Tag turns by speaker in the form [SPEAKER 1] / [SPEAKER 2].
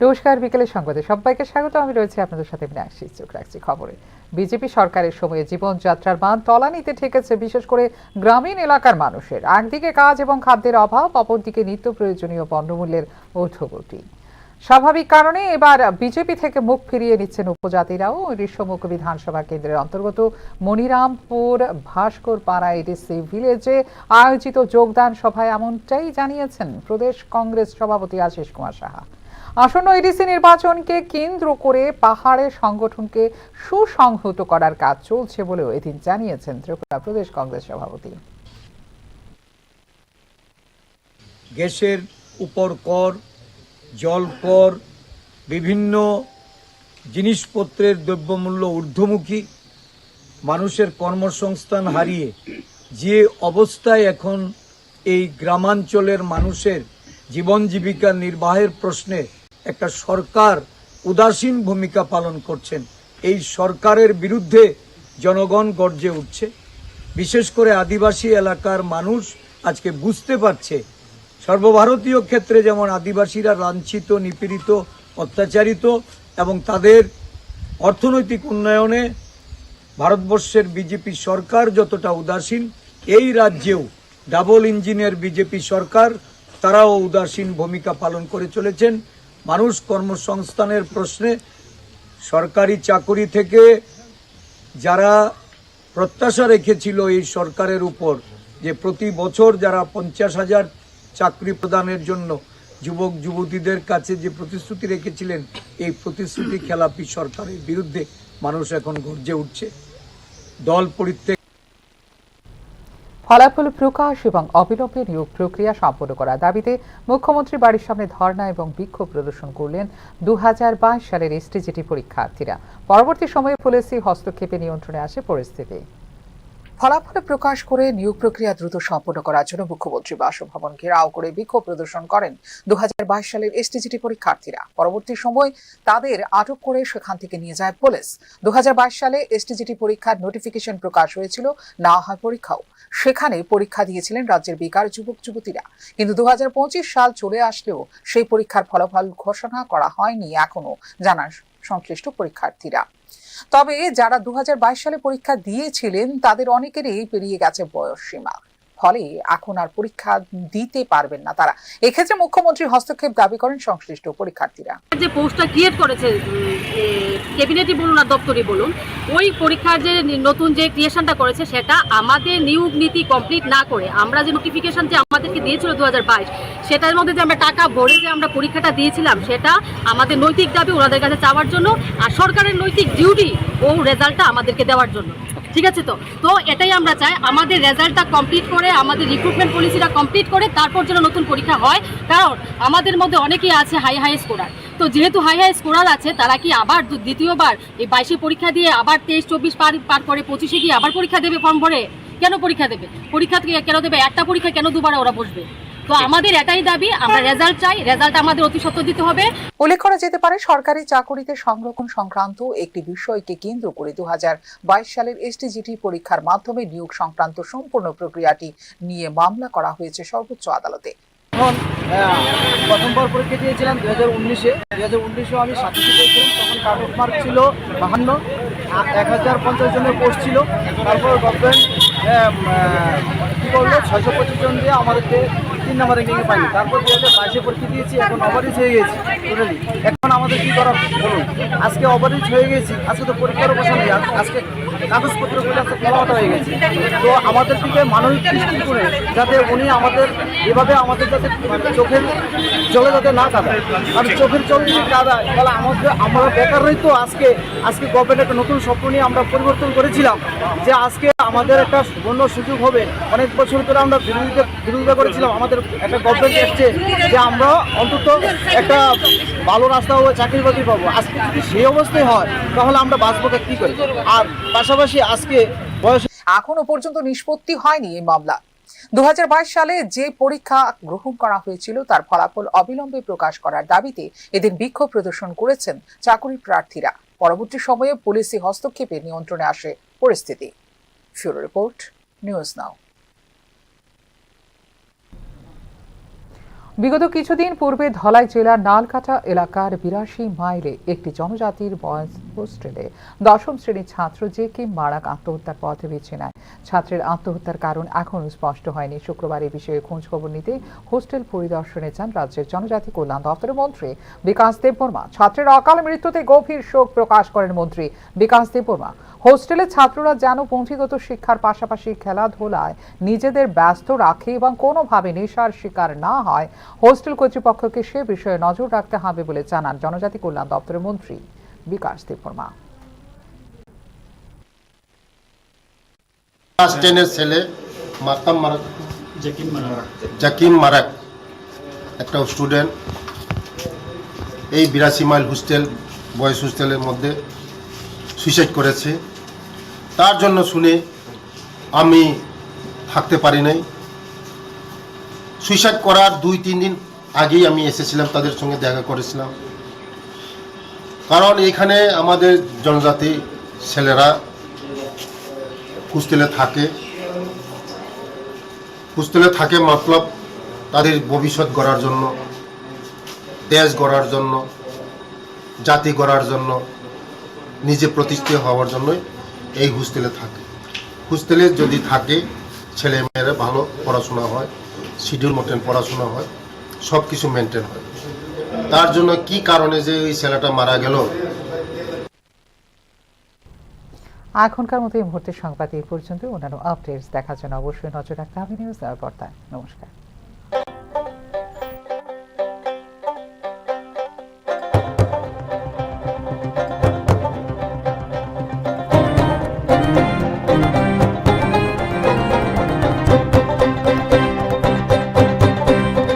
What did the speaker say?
[SPEAKER 1] নমস্কার, বিকেলের সংবাদে সবাইকে স্বাগত। আমি রয়েছি আপনাদের সাথে মীনাক্ষী। চোখ রাখছি খবরে। বিজেপি সরকারের সময়ে জীবনযাত্রার মান তলানিতে ঠেকেছে বিশেষ করে গ্রামীণ এলাকার মানুষের। একদিকে কাজ এবং খাদ্যের অভাব, অপরদিকে নিত্য প্রয়োজনীয় পণ্যমূল্যের ঊর্ধ্বগতি। স্বাভাবিক কারণে এবার বিজেপি থেকে মুখ ফিরিয়ে নিচ্ছেন উপজাতিরাও। ঋষ্যমুখ বিধানসভা কেন্দ্রের অন্তর্গত মনিরামপুর ভাস্কর পাড়া এডিসি ভিলেজে আয়োজিত যোগদান সভায় এমনটাই জানিয়েছেন প্রদেশ কংগ্রেস সভাপতি আশিস কুমার সাহা। আসন্ন এডিসি নির্বাচনকে কেন্দ্র করে পাহাড়ের সংগঠনকে সুসংহত করার কাজ চলছে বলেও এদিন জানিয়েছেন ত্রিপুরা প্রদেশ কংগ্রেস সভাপতি।
[SPEAKER 2] গ্যাসের উপর কর, জল কর, বিভিন্ন জিনিসপত্রের দ্রব্যমূল্য ঊর্ধ্বমুখী, মানুষের কর্মসংস্থান হারিয়ে যে অবস্থায় এখন এই গ্রামাঞ্চলের মানুষের জীবন জীবিকা নির্বাহের প্রশ্নে একটা সরকার উদাসীন ভূমিকা পালন করছেন, এই সরকারের বিরুদ্ধে জনগণ গর্জে উঠছে। বিশেষ করে আদিবাসী এলাকার মানুষ আজকে বুঝতে পারছে সর্বভারতীয় ক্ষেত্রে যেমন আদিবাসীরা লাঞ্ছিত, নিপীড়িত, অত্যাচারিত এবং তাদের অর্থনৈতিক উন্নয়নে ভারতবর্ষের বিজেপি সরকার যতটা উদাসীন, এই রাজ্যেও ডাবল ইঞ্জিনের বিজেপি সরকার তারাও উদাসীন ভূমিকা পালন করে চলেছেন। মানুষ কর্মসংস্থানের প্রশ্নে সরকারি চাকরি থেকে যারা প্রত্যাশা রেখেছিল এই সরকারের উপর যে প্রতি বছর যারা 50,000 চাকরি প্রদানের জন্য যুবক যুবতীদের কাছে যে প্রতিশ্রুতি রেখেছিলেন, এই প্রতিশ্রুতি খেলাপি সরকারের বিরুদ্ধে মানুষ এখন গর্জে উঠছে। দল পরিত্যাগ,
[SPEAKER 1] ফলাফল প্রকাশ এবং অবিলম্বে নিয়োগ প্রক্রিয়া সম্পন্ন করার দাবিতে মুখ্যমন্ত্রী বাড়ির সামনে ধর্ণা এবং বিক্ষোভ প্রদর্শন করলেন 2022 সালের এসটিজিটি পরীক্ষার্থীরা। পরবর্তী সময়ে পুলিশি হস্তক্ষেপে নিয়ন্ত্রণে আসে পরিস্থিতি। ফলাফল প্রকাশ করে নিয়োগ প্রক্রিয়া দ্রুত সম্পন্ন করার জন্য মুখ্যমন্ত্রী বাসভবন ঘেরাও করে বিক্ষোভ প্রদর্শন করেন 2022 সালের এসটিজিটি পরীক্ষার্থীরা। পরবর্তী সময় তাদের আটক করে সেখান থেকে নিয়ে যায় পুলিশ। 2022 সালে এসটিজিটি পরীক্ষার নোটিফিকেশন প্রকাশ হয়েছিল, না হয় পরীক্ষাও। সেখানে পরীক্ষা দিয়েছিলেন রাজ্যের বেকার যুবক যুবতীরা। কিন্তু 2025 সাল চলে আসলেও সেই পরীক্ষার ফলাফল ঘোষণা করা হয়নি এখনো, জানান সংশ্লিষ্ট পরীক্ষার্থীরা। তবে যারা 2022 সালে পরীক্ষা দিয়েছিলেন তাদের অনেকেরই পেরিয়ে গেছে বয়স সীমা, ফলে এখন আর পরীক্ষা দিতে পারবেন না তারা। এক্ষেত্রে মুখ্যমন্ত্রীর হস্তক্ষেপ দাবি করেন সংশ্লিষ্ট পরীক্ষার্থীরা।
[SPEAKER 3] যে পোস্টটা ক্রিয়েট করেছে ক্যাবিনেটই বলুন আর দপ্তরই বলুন, ওই পরীক্ষার যে নতুন যে ক্রিয়েশনটা করেছে সেটা আমাদের নিয়োগ নীতি কমপ্লিট না করে আমরা যে নোটিফিকেশন যে আমাদেরকে দিয়েছিল 2022, সেটার মধ্যে যে আমরা টাকা ভরে যে আমরা পরীক্ষাটা দিয়েছিলাম, সেটা আমাদের নৈতিক দাবি ওনাদের কাছে চাওয়ার জন্য, আর সরকারের নৈতিক ডিউটি ও রেজাল্টটা আমাদেরকে দেওয়ার জন্য। ঠিক আছে, তো এটাই আমরা চাই, আমাদের রেজাল্টটা কমপ্লিট করে, আমাদের রিক্রুটমেন্ট পলিসিটা কমপ্লিট করে তারপর যেন নতুন পরীক্ষা হয়। কারণ আমাদের মধ্যে অনেকেই আছে হাই স্কোরার, তো যেহেতু হাই স্কোরার আছে তারা কি আবার দ্বিতীয়বার এই 22-এ পরীক্ষা দিয়ে আবার 23-24 পার করে 25-এ গিয়ে আবার পরীক্ষা দেবে? ফর্ম ভরে কেন পরীক্ষা দেবে? পরীক্ষা কেন দেবে? একটা পরীক্ষা কেন দুবারে ওরা বসবে? তো আমাদের এটাই দাবি, আমরা রেজাল্ট চাই, রেজাল্ট আমাদের অতি সত্ত্বর দিতে হবে।
[SPEAKER 1] উল্লেখ করা যেতে পারে, সরকারি চাকরিতে সংরক্ষণ সংক্রান্ত একটি বিষয়কে কেন্দ্র করে 2022 সালের এসটিজিটি পরীক্ষার মাধ্যমে নিয়োগ সংক্রান্ত সম্পূর্ণ প্রক্রিয়াটি নিয়ে মামলা করা হয়েছে সর্বোচ্চ আদালতে।
[SPEAKER 4] এখন প্রথমবার পরীক্ষা দিয়েছিলাম 2019-এও আমি 87 পেয়েছিলাম, তখন কাট অফ মার্ক ছিল 52, 1050 জনের পোস্ট ছিল। তারপর গভর্নমেন্ট কী করলো, 625 জন দিয়ে আমাদেরকে 3 নম্বর র্যাঙ্কিংয়ে পাইনি। তারপর 2022-এ পরীক্ষা দিয়েছি, এখন ওভাররিচ হয়ে গেছি টোটালি। এখন আমাদের কী করা বলুন, আজকে ওভাররিচ হয়ে গেছি, আজকে তো পরীক্ষার অবসান নেই, আজকে কাগজপত্রগুলো আজকে ফলাফল হয়ে গেছে। তো আমাদের দিকে মানবিক দৃষ্টি করে যাতে উনি আমাদের এভাবে আমাদের যাতে চোখের জলে যাতে না কাঁদায়, কারণ চোখের জল যদি কাঁদায় তাহলে আমরা বেকারই তো আজকে গভর্নমেন্ট একটা নতুন স্বপ্ন নিয়ে আমরা পরিবর্তন করেছিলাম যে আজকে আমাদের একটা সুবর্ণ সুযোগ হবে। অনেক বছর ধরে আমরা বিরোধিতা করেছিলাম, আমাদের একটা গভর্নমেন্ট এসছে যে আমরা অন্তত একটা ভালো রাস্তা হবে, চাকরি বাকরি পাবো। আজকে যদি সেই অবস্থায় হয় তাহলে আমরা বাঁচবো কী করে? আর পাশাপাশি আজকে বয়স
[SPEAKER 1] এখনো পর্যন্ত নিষ্পত্তি হয়নি এই মামলা। 2022 সালে যে পরীক্ষা গ্রহণ করা হয়েছিল তার ফলাফল অবিলম্বে প্রকাশ করার দাবিতে এদিন বিক্ষোভ প্রদর্শন করেছেন চাকরি প্রার্থীরা। পরবর্তী সময়ে পুলিশি হস্তক্ষেপে নিয়ন্ত্রণে আসে পরিস্থিতি। Bureau report, news now. বিগত কিছুদিন পূর্বে ধলাই জেলার নালকাটা এলাকার ৮২ মাইলে একটি জনজাতির বয়েজ হোস্টেলে ১০ম শ্রেণীর ছাত্র জেকিম মারাক আত্মহত্যার পথে বেছে নেয়। ছাত্রের আত্মহত্যার কারণ এখনও স্পষ্ট হয়নি। শুক্রবার এই বিষয়ে খোঁজখবর নিতে হোস্টেল পরিদর্শনে যান রাজ্যের জনজাতি কল্যাণ দপ্তরের মন্ত্রী বিকাশ দেববর্মা। ছাত্রের অকাল মৃত্যুতে গভীর শোক প্রকাশ করেন মন্ত্রী বিকাশ দেববর্মা। হোস্টেলের ছাত্ররা যেন পুঁথিগত শিক্ষার পাশাপাশি খেলাধুলায় নিজেদের ব্যস্ত রাখে এবং কোনোভাবে নেশার শিকার না হয়, হোস্টেল কর্তৃপক্ষকে সে বিষয়ে নজর রাখতে হবে বলে জানান জনজাতি কল্যাণ দপ্তরের মন্ত্রী বিকাশ দেববর্মা।
[SPEAKER 5] ক্লাস 10-এর ছেলে জাকিম মারাক একটা স্টুডেন্ট এই ৮২ মাইল হোস্টেল বয়েজ হোস্টেলের মধ্যে সুইসাইড করেছে। তার জন্য শুনে আমি থাকতে পারি নাই। সুইসাইড করার 2-3 দিন আগেই আমি এসেছিলাম, তাদের সঙ্গে দেখা করেছিলাম। কারণ এখানে আমাদের জনজাতি ছেলেরা হোস্টেলে থাকে মতলব তাদের ভবিষ্যৎ গড়ার জন্য, দেশ গড়ার জন্য, জাতি গড়ার জন্য, নিজে প্রতিষ্ঠিত হওয়ার জন্যই এই হোস্টেলে থাকে। হোস্টেলে যদি থাকে ছেলে মেয়েরা ভালো পড়াশোনা হয়, শিডিউল মতন পড়াশোনা হয়, সব কিছু মেনটেন হয়। তার জন্য কি কারণে যে এই ছেলেটা মারা গেল।
[SPEAKER 1] এখনকার মতো এই মুহূর্তের সংবাদ এই পর্যন্ত। অন্যান্য আপডেটস দেখার জন্য অবশ্যই নজর রাখতে হবে নিউজ পর্দায়। নমস্কার।